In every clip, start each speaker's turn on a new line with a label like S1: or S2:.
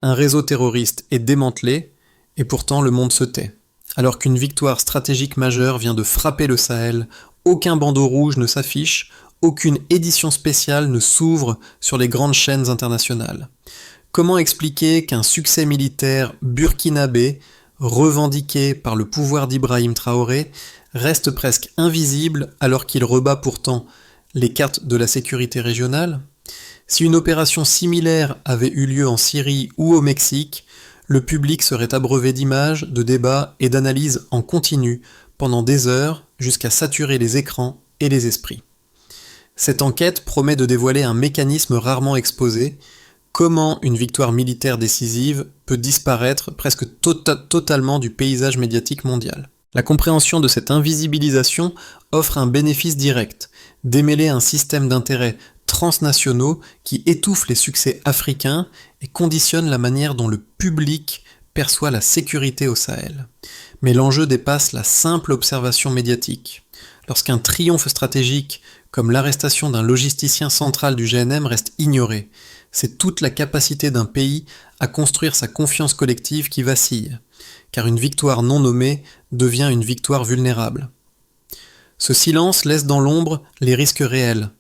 S1: Un réseau terroriste est démantelé, et pourtant le monde se tait. Alors qu'une victoire stratégique majeure vient de frapper le Sahel, aucun bandeau rouge ne s'affiche, aucune édition spéciale ne s'ouvre sur les grandes chaînes internationales. Comment expliquer qu'un succès militaire burkinabé, revendiqué par le pouvoir d'Ibrahim Traoré, reste presque invisible alors qu'il rebat pourtant les cartes de la sécurité régionale ? Si une opération similaire avait eu lieu en Syrie ou au Mexique, le public serait abreuvé d'images, de débats et d'analyses en continu pendant des heures jusqu'à saturer les écrans et les esprits. Cette enquête promet de dévoiler un mécanisme rarement exposé, comment une victoire militaire décisive peut disparaître presque totalement du paysage médiatique mondial. La compréhension de cette invisibilisation offre un bénéfice direct, démêler un système d'intérêts transnationaux qui étouffent les succès africains et conditionnent la manière dont le public perçoit la sécurité au Sahel. Mais l'enjeu dépasse la simple observation médiatique. Lorsqu'un triomphe stratégique, comme l'arrestation d'un logisticien central du GNM, reste ignoré, c'est toute la capacité d'un pays à construire sa confiance collective qui vacille, car une victoire non nommée devient une victoire vulnérable. Ce silence laisse dans l'ombre les risques réels,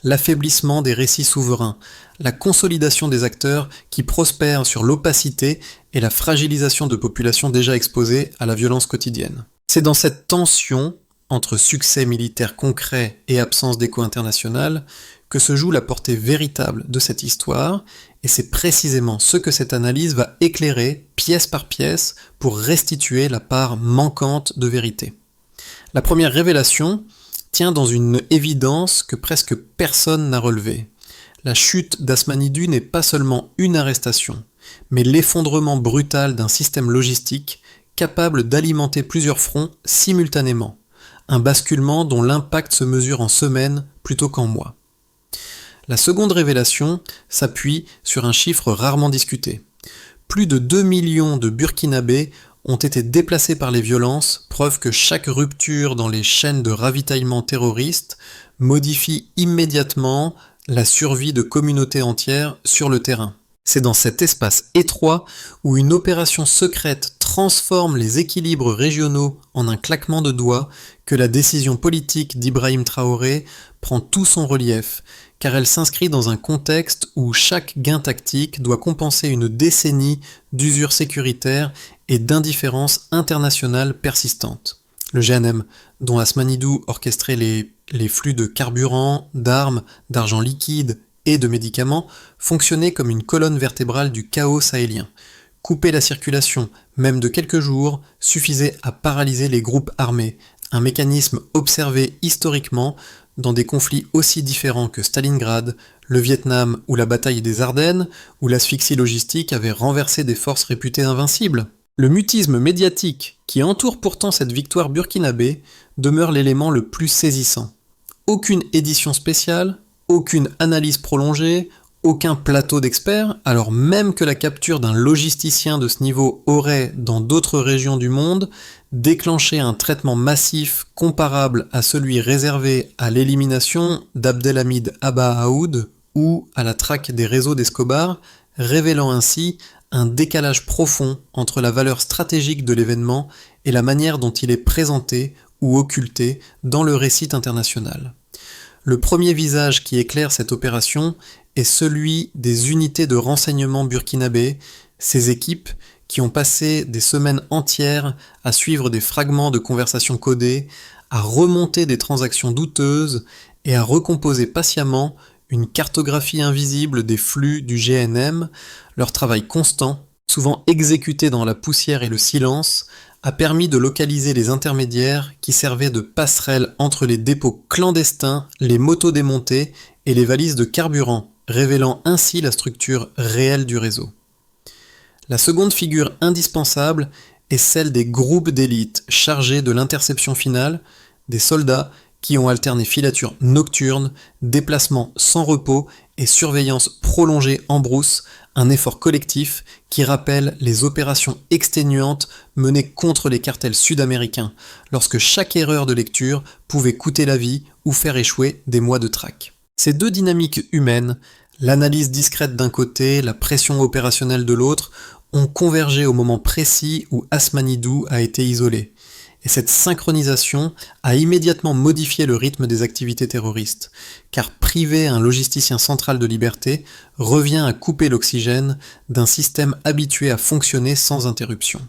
S1: l'affaiblissement des récits souverains, la consolidation des acteurs qui prospèrent sur l'opacité et la fragilisation de populations déjà exposées à la violence quotidienne. C'est dans cette tension entre succès militaire concret et absence d'écho international que se joue la portée véritable de cette histoire, et c'est précisément ce que cette analyse va éclairer pièce par pièce pour restituer la part manquante de vérité. La première révélation tient dans une évidence que presque personne n'a relevée. La chute d'Asmanidou n'est pas seulement une arrestation, mais l'effondrement brutal d'un système logistique capable d'alimenter plusieurs fronts simultanément. Un basculement dont l'impact se mesure en semaines plutôt qu'en mois. La seconde révélation s'appuie sur un chiffre rarement discuté. Plus de 2 millions de Burkinabés ont été déplacés par les violences, preuve que chaque rupture dans les chaînes de ravitaillement terroristes modifie immédiatement la survie de communautés entières sur le terrain. C'est dans cet espace étroit où une opération secrète transforme les équilibres régionaux en un claquement de doigts que la décision politique d'Ibrahim Traoré prend tout son relief, car elle s'inscrit dans un contexte où chaque gain tactique doit compenser une décennie d'usure sécuritaire et d'indifférence internationale persistante. Le GNM, dont Asmanidou orchestrait les flux de carburant, d'armes, d'argent liquide et de médicaments, fonctionnait comme une colonne vertébrale du chaos sahélien. Couper la circulation, même de quelques jours, suffisait à paralyser les groupes armés, un mécanisme observé historiquement dans des conflits aussi différents que Stalingrad, le Vietnam ou la bataille des Ardennes, où l'asphyxie logistique avait renversé des forces réputées invincibles. Le mutisme médiatique qui entoure pourtant cette victoire burkinabé demeure l'élément le plus saisissant. Aucune édition spéciale, aucune analyse prolongée, aucun plateau d'experts, alors même que la capture d'un logisticien de ce niveau aurait, dans d'autres régions du monde, déclenché un traitement massif comparable à celui réservé à l'élimination d'Abdelhamid Abba Aoud ou à la traque des réseaux d'Escobar, révélant ainsi un décalage profond entre la valeur stratégique de l'événement et la manière dont il est présenté ou occulté dans le récit international. Le premier visage qui éclaire cette opération est celui des unités de renseignement burkinabé, ces équipes qui ont passé des semaines entières à suivre des fragments de conversations codées, à remonter des transactions douteuses et à recomposer patiemment une cartographie invisible des flux du GNM. Leur travail constant, souvent exécuté dans la poussière et le silence, a permis de localiser les intermédiaires qui servaient de passerelles entre les dépôts clandestins, les motos démontées et les valises de carburant, révélant ainsi la structure réelle du réseau. La seconde figure indispensable est celle des groupes d'élite chargés de l'interception finale, des soldats qui ont alterné filature nocturne, déplacement sans repos et surveillance prolongée en brousse, un effort collectif qui rappelle les opérations exténuantes menées contre les cartels sud-américains, lorsque chaque erreur de lecture pouvait coûter la vie ou faire échouer des mois de traque. Ces deux dynamiques humaines, L'analyse discrète d'un côté, la pression opérationnelle de l'autre ont convergé au moment précis où Asmanidou a été isolé. Et cette synchronisation a immédiatement modifié le rythme des activités terroristes, car priver un logisticien central de liberté revient à couper l'oxygène d'un système habitué à fonctionner sans interruption.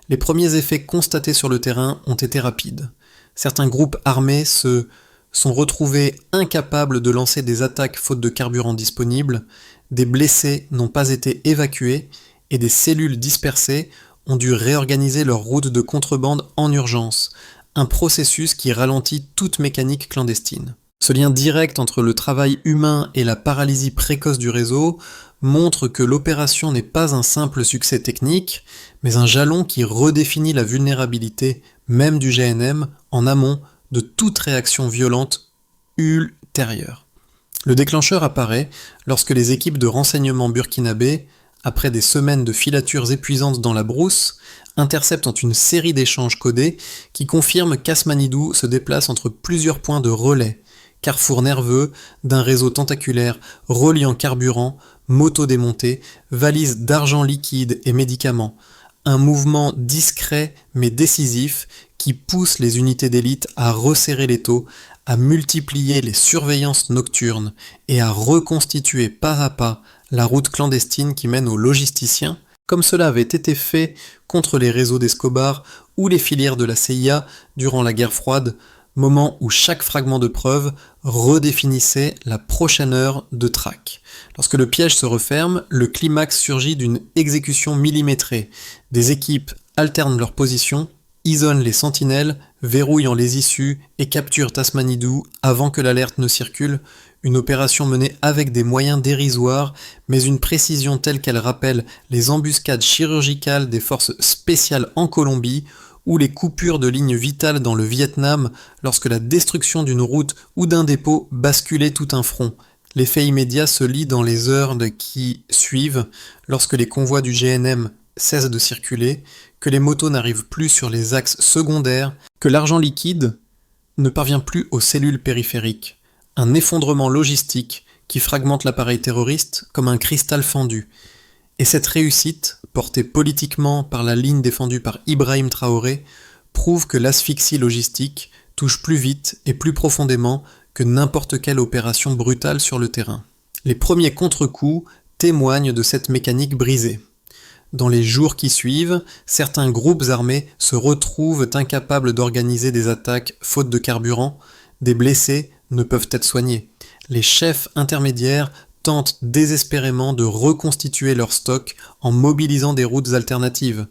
S1: Les premiers effets constatés sur le terrain ont été rapides. Certains groupes armés se sont retrouvés incapables de lancer des attaques faute de carburant disponible, des blessés n'ont pas été évacués et des cellules dispersées ont dû réorganiser leur route de contrebande en urgence, un processus qui ralentit toute mécanique clandestine. Ce lien direct entre le travail humain et la paralysie précoce du réseau montre que l'opération n'est pas un simple succès technique, mais un jalon qui redéfinit la vulnérabilité même du GNM en amont de toute réaction violente ultérieure. Le déclencheur apparaît lorsque les équipes de renseignement burkinabé, après des semaines de filatures épuisantes dans la brousse, interceptent une série d'échanges codés qui confirment qu'Asmanidou se déplace entre plusieurs points de relais, carrefour nerveux d'un réseau tentaculaire reliant carburant, motos démontées, valises d'argent liquide et médicaments, un mouvement discret mais décisif qui pousse les unités d'élite à resserrer l'étau, à multiplier les surveillances nocturnes et à reconstituer pas à pas la route clandestine qui mène aux logisticiens, comme cela avait été fait contre les réseaux d'Escobar ou les filières de la CIA durant la guerre froide, moment où chaque fragment de preuve redéfinissait la prochaine heure de traque. Lorsque le piège se referme, le climax surgit d'une exécution millimétrée. Des équipes alternent leur position, isolent les sentinelles, verrouillant les issues et capturent Asmanidou avant que l'alerte ne circule, une opération menée avec des moyens dérisoires, mais une précision telle qu'elle rappelle les embuscades chirurgicales des forces spéciales en Colombie, ou les coupures de lignes vitales dans le Vietnam lorsque la destruction d'une route ou d'un dépôt basculait tout un front. L'effet immédiat se lit dans les heures qui suivent, lorsque les convois du GNM cessent de circuler, que les motos n'arrivent plus sur les axes secondaires, que l'argent liquide ne parvient plus aux cellules périphériques. Un effondrement logistique qui fragmente l'appareil terroriste comme un cristal fendu. Et cette réussite, portée politiquement par la ligne défendue par Ibrahim Traoré, prouve que l'asphyxie logistique touche plus vite et plus profondément que n'importe quelle opération brutale sur le terrain. Les premiers contre-coups témoignent de cette mécanique brisée. Dans les jours qui suivent, certains groupes armés se retrouvent incapables d'organiser des attaques faute de carburant, des blessés ne peuvent être soignés. Les chefs intermédiaires tentent désespérément de reconstituer leur stock en mobilisant des routes alternatives.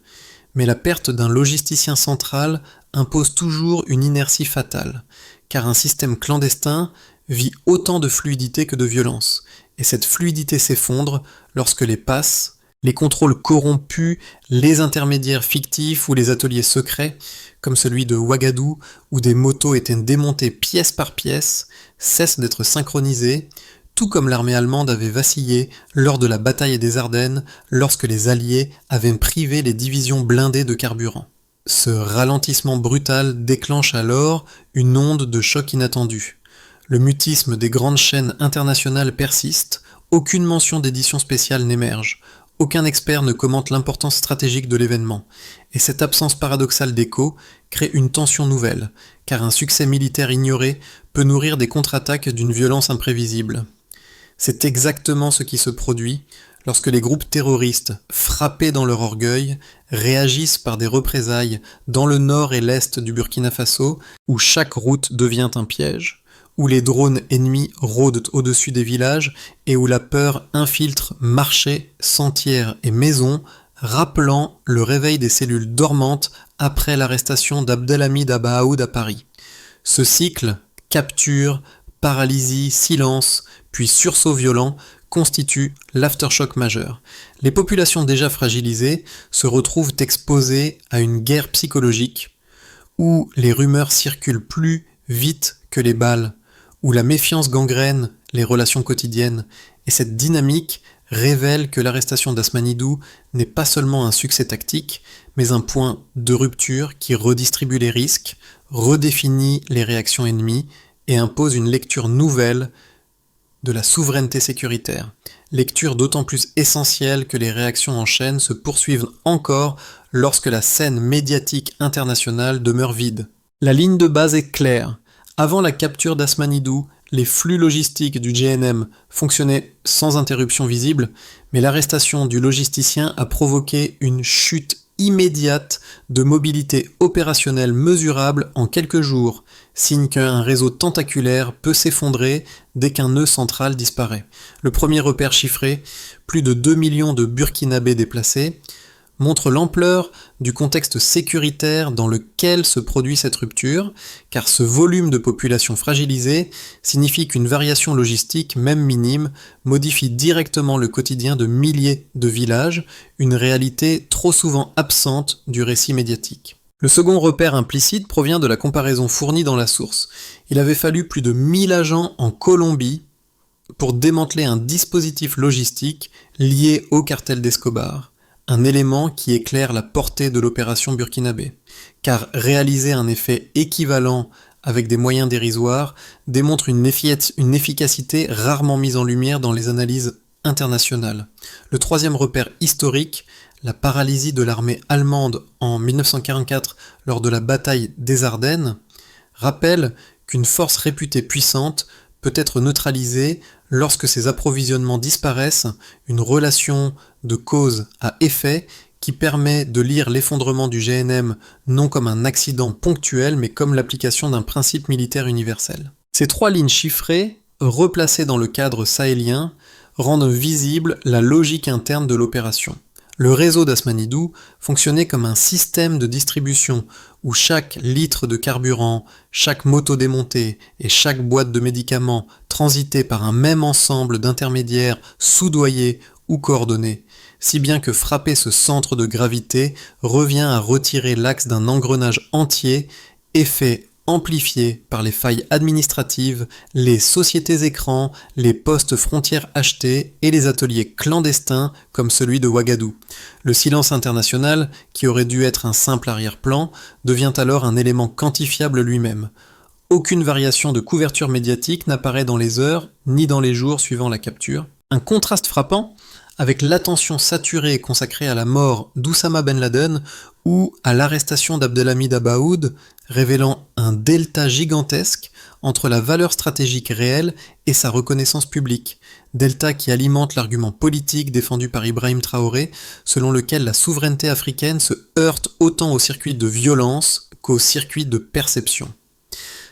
S1: Mais la perte d'un logisticien central impose toujours une inertie fatale, car un système clandestin vit autant de fluidité que de violence, et cette fluidité s'effondre lorsque les passes, les contrôles corrompus, les intermédiaires fictifs ou les ateliers secrets, comme celui de Ouagadougou où des motos étaient démontées pièce par pièce, cessent d'être synchronisés, tout comme l'armée allemande avait vacillé lors de la bataille des Ardennes lorsque les Alliés avaient privé les divisions blindées de carburant. Ce ralentissement brutal déclenche alors une onde de choc inattendu. Le mutisme des grandes chaînes internationales persiste, aucune mention d'édition spéciale n'émerge, aucun expert ne commente l'importance stratégique de l'événement, et cette absence paradoxale d'écho crée une tension nouvelle, car un succès militaire ignoré peut nourrir des contre-attaques d'une violence imprévisible. C'est exactement ce qui se produit lorsque les groupes terroristes, frappés dans leur orgueil, réagissent par des représailles dans le nord et l'est du Burkina Faso, où chaque route devient un piège, où les drones ennemis rôdent au-dessus des villages et où la peur infiltre marchés, sentières et maisons, rappelant le réveil des cellules dormantes après l'arrestation d'Abdelhamid Abaoud à Paris. Ce cycle, capture, paralysie, silence, puis sursaut violent, constitue l'aftershock majeur. Les populations déjà fragilisées se retrouvent exposées à une guerre psychologique où les rumeurs circulent plus vite que les balles, où la méfiance gangrène les relations quotidiennes, et cette dynamique révèle que l'arrestation d'Asmanidou n'est pas seulement un succès tactique, mais un point de rupture qui redistribue les risques, redéfinit les réactions ennemies et impose une lecture nouvelle de la souveraineté sécuritaire. Lecture d'autant plus essentielle que les réactions en chaîne se poursuivent encore lorsque la scène médiatique internationale demeure vide. La ligne de base est claire. Avant la capture d'Asmanidou, les flux logistiques du GNM fonctionnaient sans interruption visible, mais l'arrestation du logisticien a provoqué une chute immédiate de mobilité opérationnelle mesurable en quelques jours, signe qu'un réseau tentaculaire peut s'effondrer dès qu'un nœud central disparaît. Le premier repère chiffré, plus de 2 millions de Burkinabés déplacés, montre l'ampleur du contexte sécuritaire dans lequel se produit cette rupture, car ce volume de population fragilisée signifie qu'une variation logistique, même minime, modifie directement le quotidien de milliers de villages, une réalité trop souvent absente du récit médiatique. Le second repère implicite provient de la comparaison fournie dans la source. Il avait fallu plus de 1000 agents en Colombie pour démanteler un dispositif logistique lié au cartel d'Escobar. Un élément qui éclaire la portée de l'opération burkinabé, car réaliser un effet équivalent avec des moyens dérisoires démontre une efficacité rarement mise en lumière dans les analyses internationales. Le troisième repère historique, la paralysie de l'armée allemande en 1944 lors de la bataille des Ardennes, rappelle qu'une force réputée puissante peut être neutralisée lorsque ses approvisionnements disparaissent, une relation de cause à effet qui permet de lire l'effondrement du GNM non comme un accident ponctuel mais comme l'application d'un principe militaire universel. Ces trois lignes chiffrées, replacées dans le cadre sahélien, rendent visible la logique interne de l'opération. Le réseau d'Asmanidou fonctionnait comme un système de distribution où chaque litre de carburant, chaque moto démontée et chaque boîte de médicaments transitaient par un même ensemble d'intermédiaires soudoyés ou coordonnés, si bien que frapper ce centre de gravité revient à retirer l'axe d'un engrenage entier, effet amplifié par les failles administratives, les sociétés écrans, les postes frontières achetés et les ateliers clandestins comme celui de Ouagadougou. Le silence international, qui aurait dû être un simple arrière-plan, devient alors un élément quantifiable lui-même. Aucune variation de couverture médiatique n'apparaît dans les heures ni dans les jours suivant la capture. Un contraste frappant avec l'attention saturée consacrée à la mort d'Oussama Ben Laden ou à l'arrestation d'Abdelhamid Abaoud, révélant un delta gigantesque entre la valeur stratégique réelle et sa reconnaissance publique, delta qui alimente l'argument politique défendu par Ibrahim Traoré, selon lequel la souveraineté africaine se heurte autant au circuit de violence qu'au circuit de perception.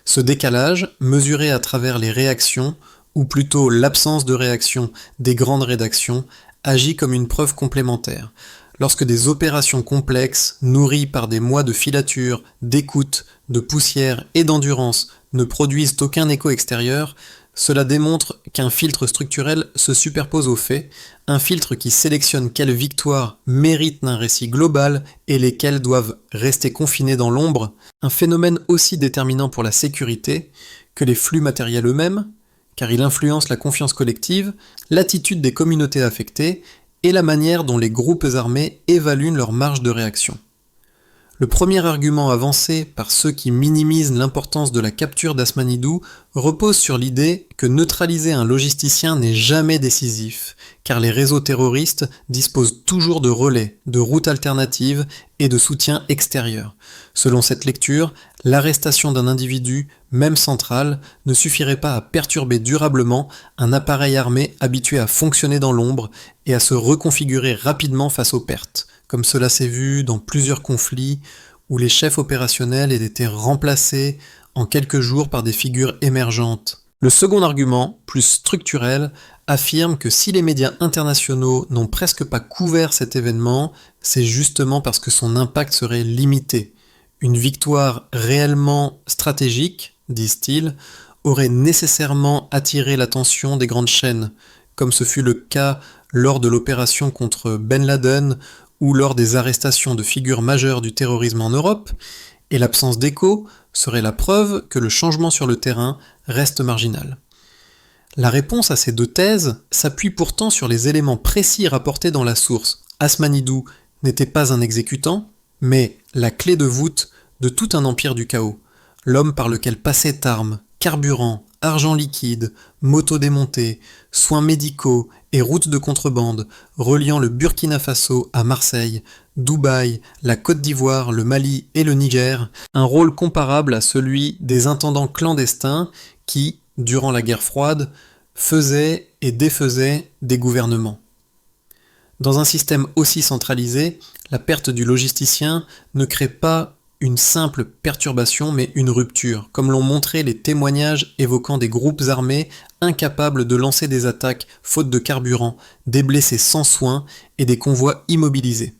S1: Ce décalage, mesuré à travers les réactions, ou plutôt l'absence de réaction des grandes rédactions, agit comme une preuve complémentaire. Lorsque des opérations complexes, nourries par des mois de filature, d'écoute, de poussière et d'endurance, ne produisent aucun écho extérieur, cela démontre qu'un filtre structurel se superpose aux faits, un filtre qui sélectionne quelles victoires méritent un récit global et lesquelles doivent rester confinées dans l'ombre, un phénomène aussi déterminant pour la sécurité que les flux matériels eux-mêmes, car il influence la confiance collective, l'attitude des communautés affectées et la manière dont les groupes armés évaluent leur marge de réaction. Le premier argument avancé par ceux qui minimisent l'importance de la capture d'Asmanidou repose sur l'idée que neutraliser un logisticien n'est jamais décisif, car les réseaux terroristes disposent toujours de relais, de routes alternatives et de soutien extérieur. Selon cette lecture, l'arrestation d'un individu, même central, ne suffirait pas à perturber durablement un appareil armé habitué à fonctionner dans l'ombre et à se reconfigurer rapidement face aux pertes, comme cela s'est vu dans plusieurs conflits où les chefs opérationnels étaient remplacés en quelques jours par des figures émergentes. Le second argument, plus structurel, affirme que si les médias internationaux n'ont presque pas couvert cet événement, c'est justement parce que son impact serait limité. Une victoire réellement stratégique, disent-ils, aurait nécessairement attiré l'attention des grandes chaînes, comme ce fut le cas lors de l'opération contre Ben Laden ou lors des arrestations de figures majeures du terrorisme en Europe, et l'absence d'écho serait la preuve que le changement sur le terrain reste marginal. La réponse à ces deux thèses s'appuie pourtant sur les éléments précis rapportés dans la source. Asmanidou n'était pas un exécutant, mais la clé de voûte de tout un empire du chaos, l'homme par lequel passaient armes, carburant, argent liquide, motos démontées, soins médicaux et routes de contrebande reliant le Burkina Faso à Marseille, Dubaï, la Côte d'Ivoire, le Mali et le Niger, un rôle comparable à celui des intendants clandestins qui, durant la guerre froide, faisaient et défaisaient des gouvernements. Dans un système aussi centralisé, la perte du logisticien ne crée pas une simple perturbation mais une rupture, comme l'ont montré les témoignages évoquant des groupes armés incapables de lancer des attaques faute de carburant, des blessés sans soins et des convois immobilisés.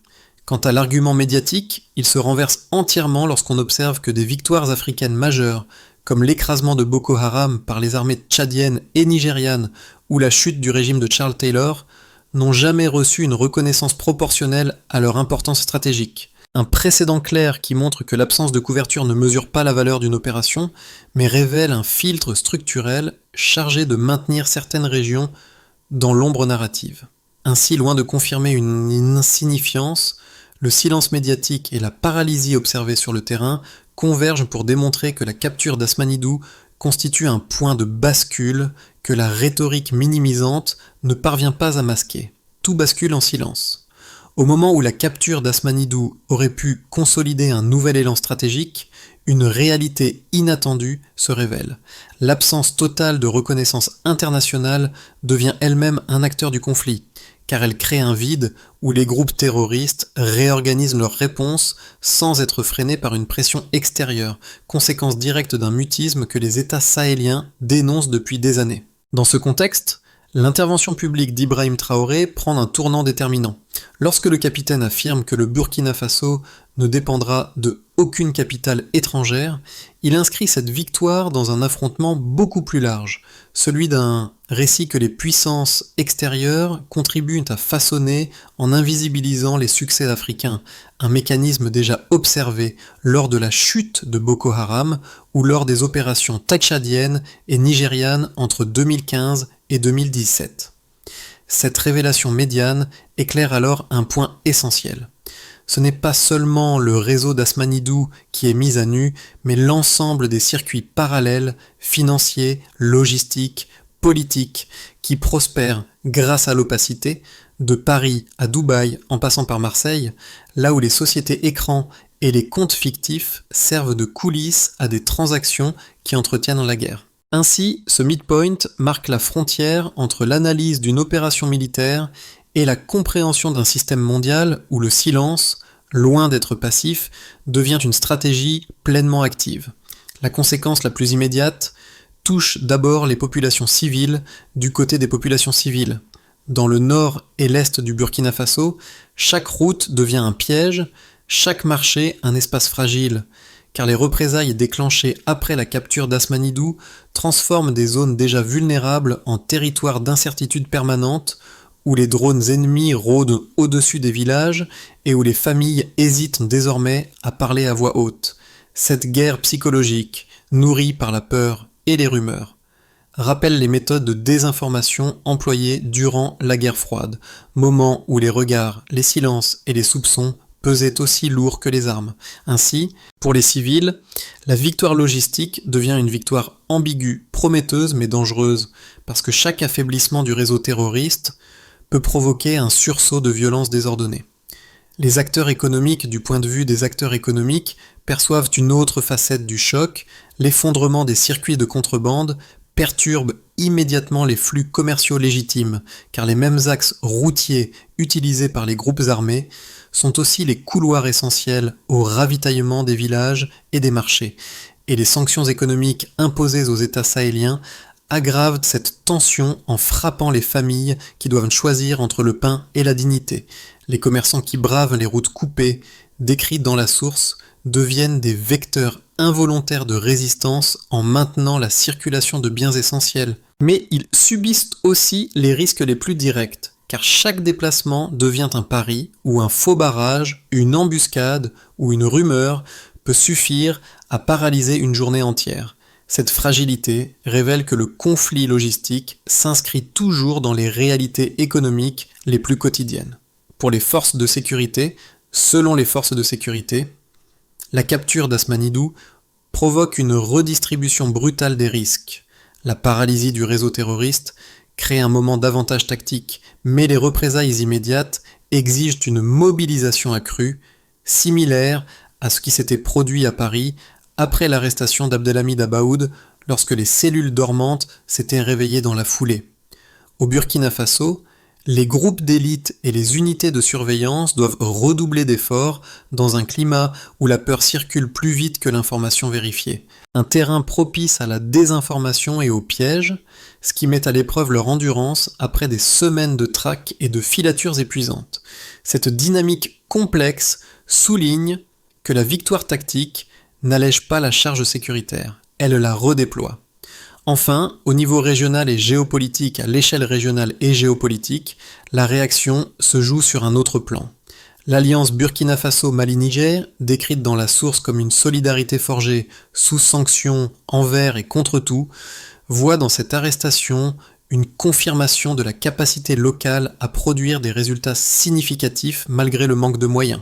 S1: Quant à l'argument médiatique, il se renverse entièrement lorsqu'on observe que des victoires africaines majeures, comme l'écrasement de Boko Haram par les armées tchadiennes et nigérianes ou la chute du régime de Charles Taylor, n'ont jamais reçu une reconnaissance proportionnelle à leur importance stratégique. Un précédent clair qui montre que l'absence de couverture ne mesure pas la valeur d'une opération, mais révèle un filtre structurel chargé de maintenir certaines régions dans l'ombre narrative. Ainsi, loin de confirmer une insignifiance, le silence médiatique et la paralysie observée sur le terrain convergent pour démontrer que la capture d'Asmanidou constitue un point de bascule que la rhétorique minimisante ne parvient pas à masquer. Tout bascule en silence. Au moment où la capture d'Asmanidou aurait pu consolider un nouvel élan stratégique, une réalité inattendue se révèle. L'absence totale de reconnaissance internationale devient elle-même un acteur du conflit, car elle crée un vide où les groupes terroristes réorganisent leurs réponses sans être freinés par une pression extérieure, conséquence directe d'un mutisme que les États sahéliens dénoncent depuis des années. Dans ce contexte, l'intervention publique d'Ibrahim Traoré prend un tournant déterminant. Lorsque le capitaine affirme que le Burkina Faso ne dépendra de aucune capitale étrangère, il inscrit cette victoire dans un affrontement beaucoup plus large, celui d'un récit que les puissances extérieures contribuent à façonner en invisibilisant les succès africains, un mécanisme déjà observé lors de la chute de Boko Haram ou lors des opérations tchadiennes et nigérianes entre 2015 et 2017. Cette révélation médiane éclaire alors un point essentiel. Ce n'est pas seulement le réseau d'Asmanidou qui est mis à nu, mais l'ensemble des circuits parallèles, financiers, logistiques, politiques, qui prospèrent grâce à l'opacité, de Paris à Dubaï en passant par Marseille, là où les sociétés écrans et les comptes fictifs servent de coulisses à des transactions qui entretiennent la guerre. Ainsi, ce midpoint marque la frontière entre l'analyse d'une opération militaire et la compréhension d'un système mondial où le silence, loin d'être passif, devient une stratégie pleinement active. La conséquence la plus immédiate touche d'abord les populations civiles du côté des populations civiles. Dans le nord et l'est du Burkina Faso, chaque route devient un piège, chaque marché un espace fragile, car les représailles déclenchées après la capture d'Asmanidou transforment des zones déjà vulnérables en territoires d'incertitude permanente, où les drones ennemis rôdent au-dessus des villages et où les familles hésitent désormais à parler à voix haute. Cette guerre psychologique, nourrie par la peur et les rumeurs, rappelle les méthodes de désinformation employées durant la guerre froide, moment où les regards, les silences et les soupçons pesaient aussi lourd que les armes. Ainsi, pour les civils, la victoire logistique devient une victoire ambiguë, prometteuse mais dangereuse, parce que chaque affaiblissement du réseau terroriste peut provoquer un sursaut de violence désordonnée. Les acteurs économiques, du point de vue des acteurs économiques, perçoivent une autre facette du choc, l'effondrement des circuits de contrebande perturbe immédiatement les flux commerciaux légitimes, car les mêmes axes routiers utilisés par les groupes armés sont aussi les couloirs essentiels au ravitaillement des villages et des marchés, et les sanctions économiques imposées aux États sahéliens aggravent cette tension en frappant les familles qui doivent choisir entre le pain et la dignité. Les commerçants qui bravent les routes coupées, décrites dans la source, deviennent des vecteurs involontaires de résistance en maintenant la circulation de biens essentiels. Mais ils subissent aussi les risques les plus directs, car chaque déplacement devient un pari, ou un faux barrage, une embuscade ou une rumeur peut suffire à paralyser une journée entière. Cette fragilité révèle que le conflit logistique s'inscrit toujours dans les réalités économiques les plus quotidiennes. Pour les forces de sécurité, selon les forces de sécurité, la capture d'Asmanidou provoque une redistribution brutale des risques. La paralysie du réseau terroriste crée un moment d'avantage tactique, mais les représailles immédiates exigent une mobilisation accrue, similaire à ce qui s'était produit à Paris après l'arrestation d'Abdelhamid Abaoud lorsque les cellules dormantes s'étaient réveillées dans la foulée. Au Burkina Faso, les groupes d'élite et les unités de surveillance doivent redoubler d'efforts dans un climat où la peur circule plus vite que l'information vérifiée. Un terrain propice à la désinformation et au piège, ce qui met à l'épreuve leur endurance après des semaines de traques et de filatures épuisantes. Cette dynamique complexe souligne que la victoire tactique n'allège pas la charge sécuritaire, elle la redéploie. Enfin, au niveau régional et géopolitique, à l'échelle régionale et géopolitique, la réaction se joue sur un autre plan. L'alliance Burkina Faso-Mali-Niger, décrite dans la source comme une solidarité forgée sous sanction envers et contre tout, voit dans cette arrestation une confirmation de la capacité locale à produire des résultats significatifs malgré le manque de moyens.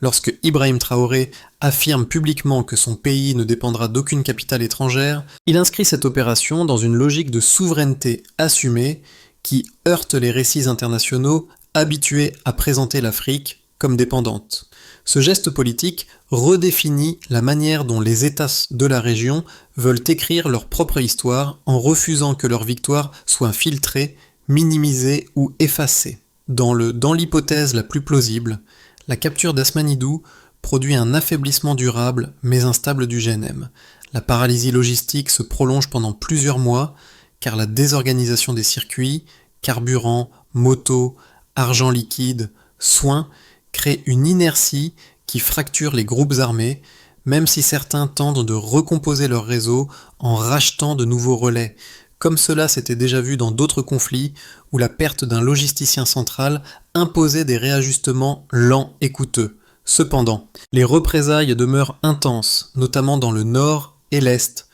S1: Lorsque Ibrahim Traoré affirme publiquement que son pays ne dépendra d'aucune capitale étrangère, il inscrit cette opération dans une logique de souveraineté assumée qui heurte les récits internationaux habitués à présenter l'Afrique comme dépendante. Ce geste politique redéfinit la manière dont les États de la région veulent écrire leur propre histoire en refusant que leur victoire soit filtrée, minimisée ou effacée. Dans l'hypothèse la plus plausible, la capture d'Asmanidou produit un affaiblissement durable mais instable du GNM. La paralysie logistique se prolonge pendant plusieurs mois car la désorganisation des circuits, carburant, motos, argent liquide, soins crée une inertie qui fracture les groupes armés, même si certains tentent de recomposer leur réseau en rachetant de nouveaux relais, comme cela s'était déjà vu dans d'autres conflits où la perte d'un logisticien central imposait des réajustements lents et coûteux. Cependant, les représailles demeurent intenses, notamment dans le nord et l'est,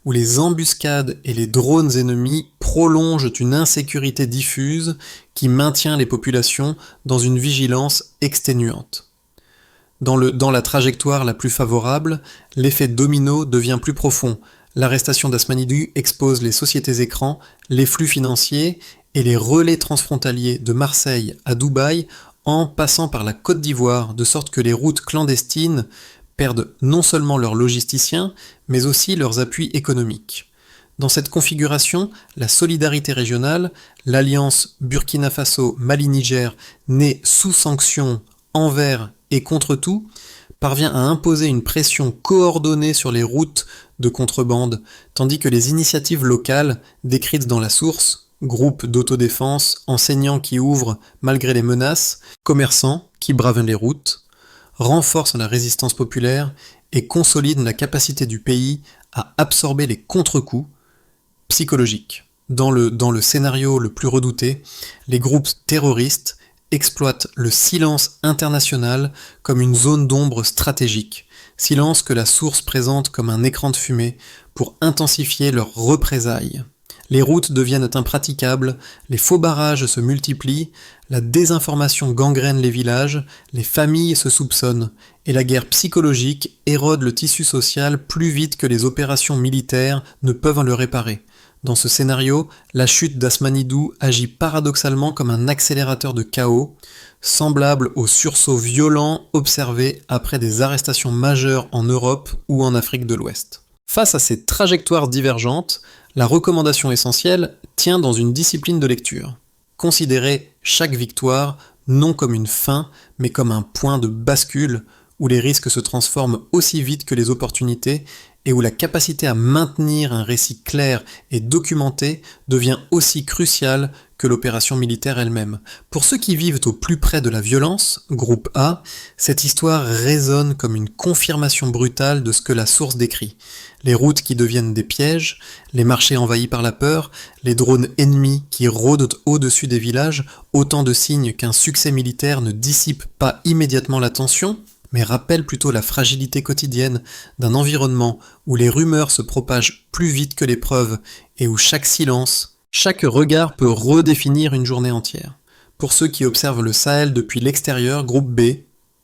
S1: où les embuscades et les drones ennemis prolongent une insécurité diffuse qui maintient les populations dans une vigilance exténuante. Dans la trajectoire la plus favorable, l'effet domino devient plus profond. L'arrestation d'Asmanidou expose les sociétés écrans, les flux financiers et les relais transfrontaliers de Marseille à Dubaï en passant par la Côte d'Ivoire, de sorte que les routes clandestines perdent non seulement leurs logisticiens, mais aussi leurs appuis économiques. Dans cette configuration, la solidarité régionale, l'alliance Burkina Faso-Mali-Niger, née sous sanction envers et contre tout, parvient à imposer une pression coordonnée sur les routes de contrebande, tandis que les initiatives locales, décrites dans la source, groupes d'autodéfense, enseignants qui ouvrent malgré les menaces, commerçants qui bravent les routes, renforcent la résistance populaire et consolident la capacité du pays à absorber les contre-coups psychologiques. Dans le scénario le plus redouté, les groupes terroristes exploitent le silence international comme une zone d'ombre stratégique, silence que la source présente comme un écran de fumée pour intensifier leurs représailles. Les routes deviennent impraticables, les faux barrages se multiplient, la désinformation gangrène les villages, les familles se soupçonnent, et la guerre psychologique érode le tissu social plus vite que les opérations militaires ne peuvent le réparer. Dans ce scénario, la chute d'Asmanidou agit paradoxalement comme un accélérateur de chaos, semblable au sursaut violent observé après des arrestations majeures en Europe ou en Afrique de l'Ouest. Face à ces trajectoires divergentes, la recommandation essentielle tient dans une discipline de lecture. Considérer chaque victoire non comme une fin, mais comme un point de bascule où les risques se transforment aussi vite que les opportunités et où la capacité à maintenir un récit clair et documenté devient aussi cruciale que l'opération militaire elle-même. Pour ceux qui vivent au plus près de la violence, groupe A, cette histoire résonne comme une confirmation brutale de ce que la source décrit. Les routes qui deviennent des pièges, les marchés envahis par la peur, les drones ennemis qui rôdent au-dessus des villages, autant de signes qu'un succès militaire ne dissipe pas immédiatement la tension, mais rappelle plutôt la fragilité quotidienne d'un environnement où les rumeurs se propagent plus vite que les preuves et où chaque silence, chaque regard peut redéfinir une journée entière. Pour ceux qui observent le Sahel depuis l'extérieur, groupe B,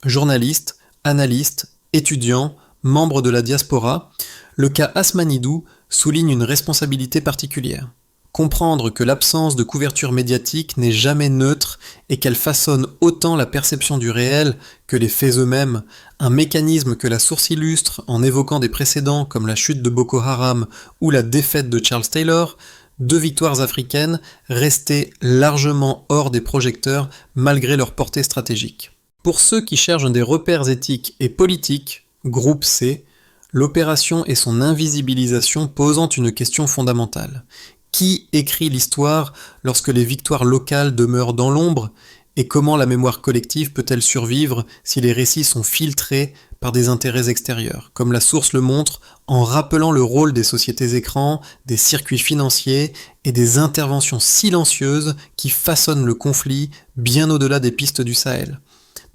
S1: journalistes, analystes, étudiants, membres de la diaspora, Le cas Asmanidou souligne une responsabilité particulière. Comprendre que l'absence de couverture médiatique n'est jamais neutre et qu'elle façonne autant la perception du réel que les faits eux-mêmes, un mécanisme que la source illustre en évoquant des précédents comme la chute de Boko Haram ou la défaite de Charles Taylor, 2 victoires africaines restées largement hors des projecteurs malgré leur portée stratégique. Pour ceux qui cherchent des repères éthiques et politiques, groupe C, l'opération et son invisibilisation posant une question fondamentale. Qui écrit l'histoire lorsque les victoires locales demeurent dans l'ombre, et comment la mémoire collective peut-elle survivre si les récits sont filtrés par des intérêts extérieurs, comme la source le montre en rappelant le rôle des sociétés écrans, des circuits financiers et des interventions silencieuses qui façonnent le conflit bien au-delà des pistes du Sahel.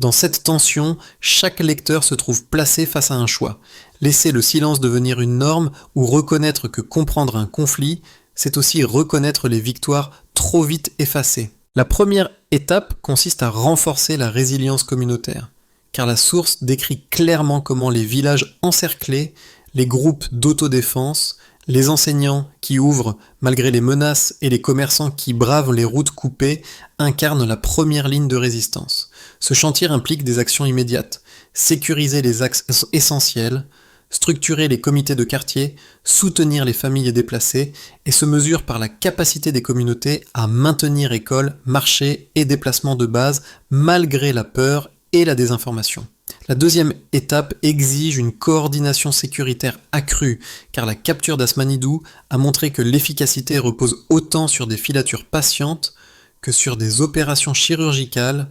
S1: Dans cette tension, chaque lecteur se trouve placé face à un choix. Laisser le silence devenir une norme ou reconnaître que comprendre un conflit, c'est aussi reconnaître les victoires trop vite effacées. La première étape consiste à renforcer la résilience communautaire, car la source décrit clairement comment les villages encerclés, les groupes d'autodéfense, les enseignants qui ouvrent malgré les menaces et les commerçants qui bravent les routes coupées incarnent la première ligne de résistance. Ce chantier implique des actions immédiates, sécuriser les axes essentiels, structurer les comités de quartier, soutenir les familles déplacées et se mesure par la capacité des communautés à maintenir écoles, marchés et déplacements de base malgré la peur et la désinformation. La deuxième étape exige une coordination sécuritaire accrue, car la capture d'Asmanidou a montré que l'efficacité repose autant sur des filatures patientes que sur des opérations chirurgicales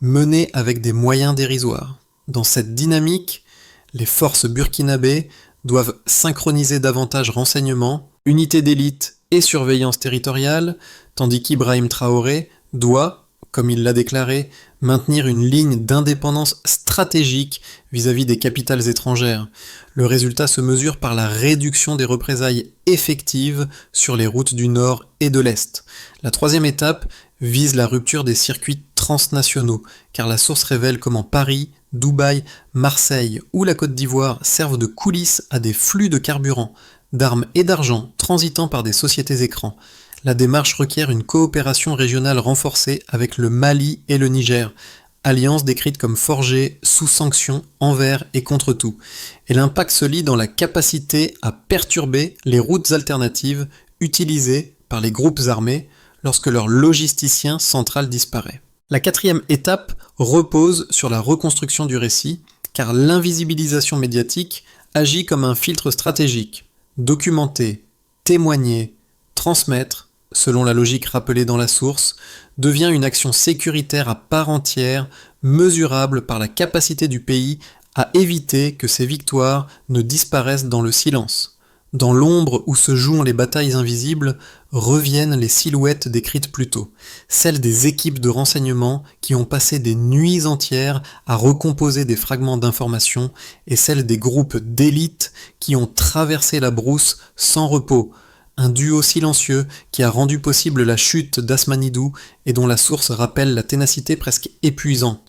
S1: menées avec des moyens dérisoires. Dans cette dynamique, les forces burkinabées doivent synchroniser davantage renseignements, unités d'élite et surveillance territoriale, tandis qu'Ibrahim Traoré doit, comme il l'a déclaré, maintenir une ligne d'indépendance stratégique vis-à-vis des capitales étrangères. Le résultat se mesure par la réduction des représailles effectives sur les routes du Nord et de l'Est. La troisième étape vise la rupture des circuits transnationaux, car la source révèle comment Paris, Dubaï, Marseille ou la Côte d'Ivoire servent de coulisses à des flux de carburant, d'armes et d'argent transitant par des sociétés écrans. La démarche requiert une coopération régionale renforcée avec le Mali et le Niger, alliance décrite comme forgée sous sanction envers et contre tout. Et l'impact se lie dans la capacité à perturber les routes alternatives utilisées par les groupes armés lorsque leur logisticien central disparaît. La quatrième étape repose sur la reconstruction du récit, car l'invisibilisation médiatique agit comme un filtre stratégique. Documenter, témoigner, transmettre, selon la logique rappelée dans la source, devient une action sécuritaire à part entière, mesurable par la capacité du pays à éviter que ses victoires ne disparaissent dans le silence. Dans l'ombre où se jouent les batailles invisibles, reviennent les silhouettes décrites plus tôt, celles des équipes de renseignement qui ont passé des nuits entières à recomposer des fragments d'informations et celles des groupes d'élite qui ont traversé la brousse sans repos, un duo silencieux qui a rendu possible la chute d'Asmanidou et dont la source rappelle la ténacité presque épuisante.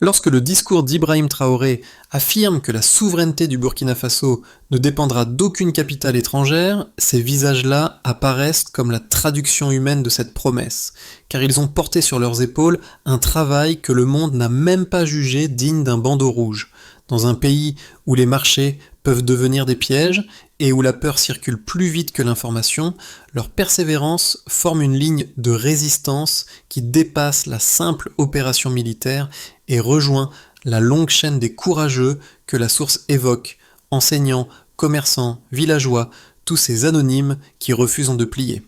S1: Lorsque le discours d'Ibrahim Traoré affirme que la souveraineté du Burkina Faso ne dépendra d'aucune capitale étrangère, ces visages-là apparaissent comme la traduction humaine de cette promesse, car ils ont porté sur leurs épaules un travail que le monde n'a même pas jugé digne d'un bandeau rouge. Dans un pays où les marchés peuvent devenir des pièges et où la peur circule plus vite que l'information, leur persévérance forme une ligne de résistance qui dépasse la simple opération militaire et rejoint la longue chaîne des courageux que la source évoque, enseignants, commerçants, villageois, tous ces anonymes qui refusent de plier.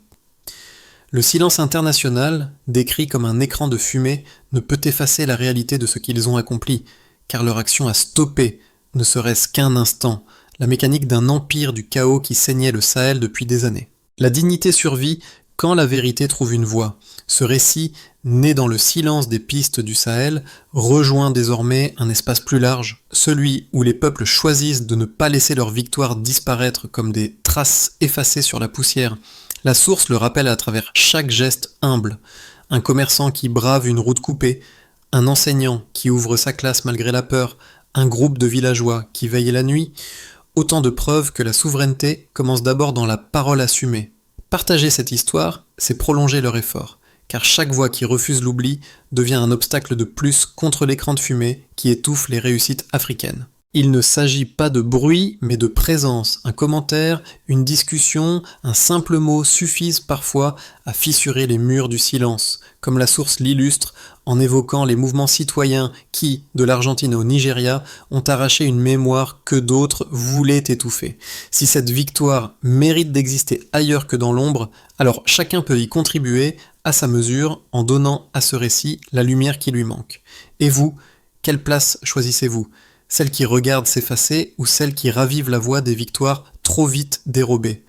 S1: Le silence international, décrit comme un écran de fumée, ne peut effacer la réalité de ce qu'ils ont accompli, car leur action a stoppé, ne serait-ce qu'un instant, la mécanique d'un empire du chaos qui saignait le Sahel depuis des années. La dignité survit quand la vérité trouve une voie. Ce récit, né dans le silence des pistes du Sahel, rejoint désormais un espace plus large, celui où les peuples choisissent de ne pas laisser leur victoire disparaître comme des traces effacées sur la poussière. La source le rappelle à travers chaque geste humble. Un commerçant qui brave une route coupée, un enseignant qui ouvre sa classe malgré la peur, un groupe de villageois qui veille la nuit. Autant de preuves que la souveraineté commence d'abord dans la parole assumée. Partager cette histoire, c'est prolonger leur effort, car chaque voix qui refuse l'oubli devient un obstacle de plus contre l'écran de fumée qui étouffe les réussites africaines. Il ne s'agit pas de bruit, mais de présence. Un commentaire, une discussion, un simple mot suffisent parfois à fissurer les murs du silence, comme la source l'illustre en évoquant les mouvements citoyens qui, de l'Argentine au Nigeria, ont arraché une mémoire que d'autres voulaient étouffer. Si cette victoire mérite d'exister ailleurs que dans l'ombre, alors chacun peut y contribuer à sa mesure en donnant à ce récit la lumière qui lui manque. Et vous, quelle place choisissez-vous ? Celle qui regarde s'effacer ou celle qui ravive la voix des victoires trop vite dérobées?